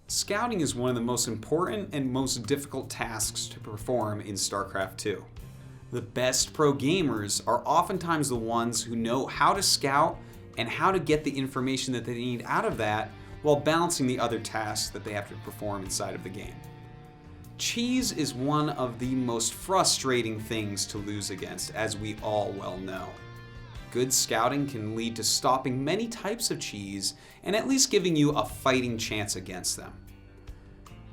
Scouting is one of the most important and most difficult tasks to perform in Starcraft 2. The best pro gamers are oftentimes the ones who know how to scout and how to get the information that they need out of that while balancing the other tasks that they have to perform inside of the game. Cheese is one of the most frustrating things to lose against, as we all well know. Good scouting can lead to stopping many types of cheese and at least giving you a fighting chance against them.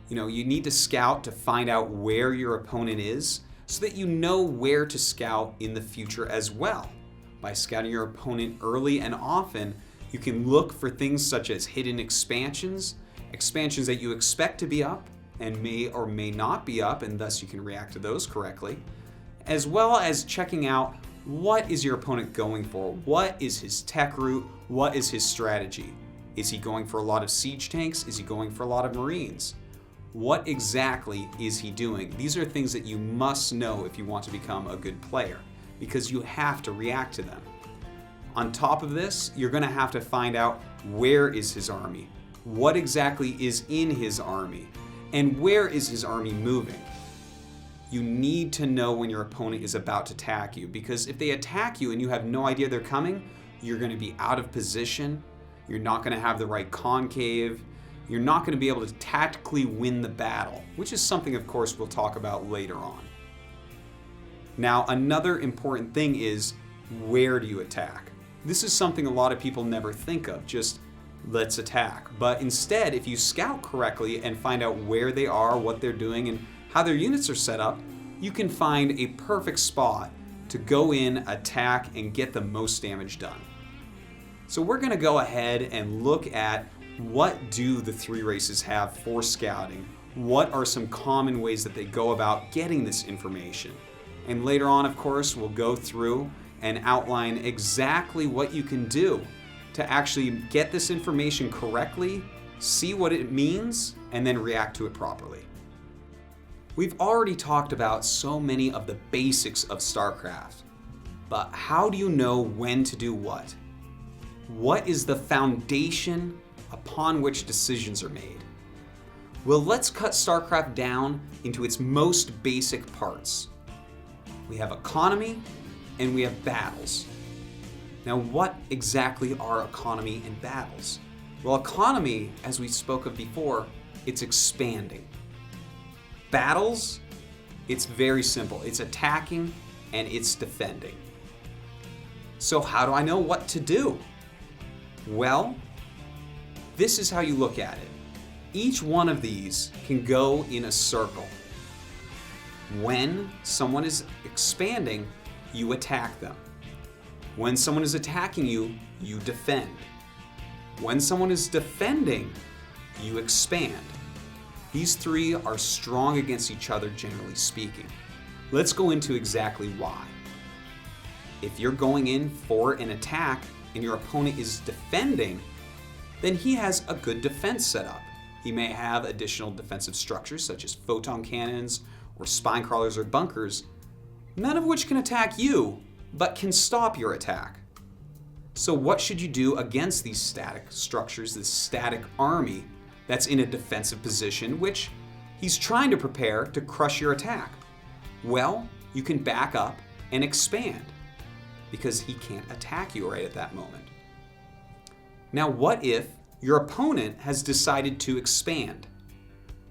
You need to scout to find out where your opponent is so that you know where to scout in the future as well. By scouting your opponent early and often, you can look for things such as hidden expansions that you expect to be up and may or may not be up, and thus you can react to those correctly, as well as checking out what is your opponent going for? What is his tech route? What is his strategy? Is he going for a lot of siege tanks? Is he going for a lot of marines? What exactly is he doing? These are things that you must know if you want to become a good player, because you have to react to them. On top of this, you're going to have to find out where is his army, what exactly is in his army, and where is his army moving. You need to know when your opponent is about to attack you, because if they attack you and you have no idea they're coming, you're going to be out of position, you're not going to have the right concave, you're not going to be able to tactically win the battle, which is something, of course, we'll talk about later on. Now, another important thing is, where do you attack? This is something a lot of people never think of, just let's attack. But instead, if you scout correctly and find out where they are, what they're doing, and how their units are set up, you can find a perfect spot to go in, attack, and get the most damage done. So we're going to go ahead and look at what do the three races have for scouting, what are some common ways that they go about getting this information. And later on, of course, we'll go through and outline exactly what you can do to actually get this information correctly, see what it means, and then react to it properly. We've already talked about so many of the basics of Starcraft, but how do you know when to do what? What is the foundation upon which decisions are made? Well, let's cut Starcraft down into its most basic parts. We have economy and we have battles. Now, what exactly are economy and battles? Well, economy, as we spoke of before, it's expanding. Battles, it's very simple. It's attacking and it's defending. So how do I know what to do? Well, this is how you look at it. Each one of these can go in a circle. When someone is expanding, you attack them. When someone is attacking you, you defend. When someone is defending, you expand. These three are strong against each other, generally speaking. Let's go into exactly why. If you're going in for an attack and your opponent is defending, then he has a good defense set up. He may have additional defensive structures such as photon cannons or spine crawlers or bunkers, none of which can attack you, but can stop your attack. So what should you do against these static structures, this static army that's in a defensive position, which he's trying to prepare to crush your attack? Well, you can back up and expand, because he can't attack you right at that moment. Now, what if your opponent has decided to expand?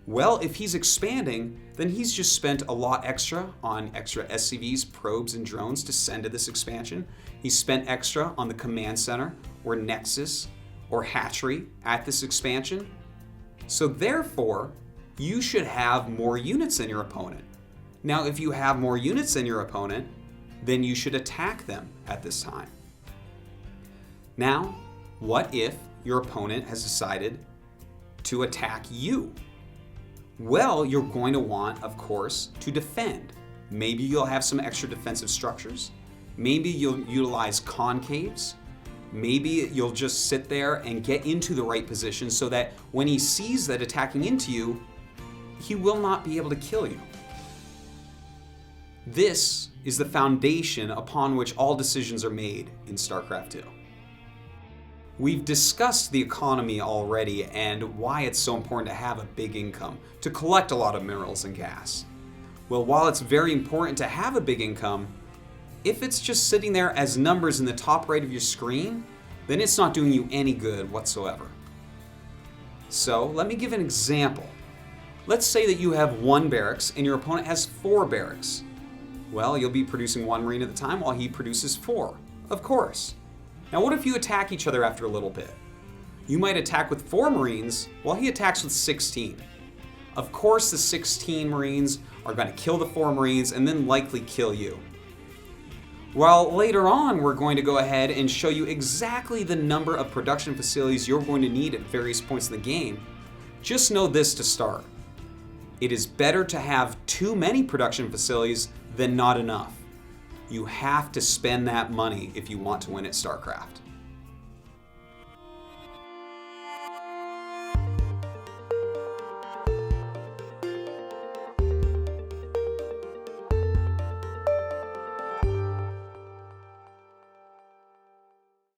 Well, if he's expanding, then he's just spent a lot extra on extra SCVs, probes, and drones to send to this expansion. He's spent extra on the command center or nexus or hatchery at this expansion. So therefore, you should have more units than your opponent. Now, if you have more units than your opponent, then you should attack them at this time. Now, what if your opponent has decided to attack you? Well, you're going to want, of course, to defend. Maybe you'll have some extra defensive structures. Maybe you'll utilize concaves. Maybe you'll just sit there and get into the right position so that when he sees that attacking into you, he will not be able to kill you. This is the foundation upon which all decisions are made in Starcraft 2. We've discussed the economy already and why it's so important to have a big income, to collect a lot of minerals and gas. Well, while it's very important to have a big income, if it's just sitting there as numbers in the top right of your screen, then it's not doing you any good whatsoever. So let me give an example. Let's say that you have 1 barracks and your opponent has 4 barracks. Well, you'll be producing 1 marine at a time while he produces 4, of course. Now what if you attack each other after a little bit? You might attack with 4 marines while he attacks with 16. Of course the 16 marines are going to kill the 4 marines and then likely kill you. Well, later on we're going to go ahead and show you exactly the number of production facilities you're going to need at various points in the game. Just know this to start. It is better to have too many production facilities than not enough. You have to spend that money if you want to win at StarCraft.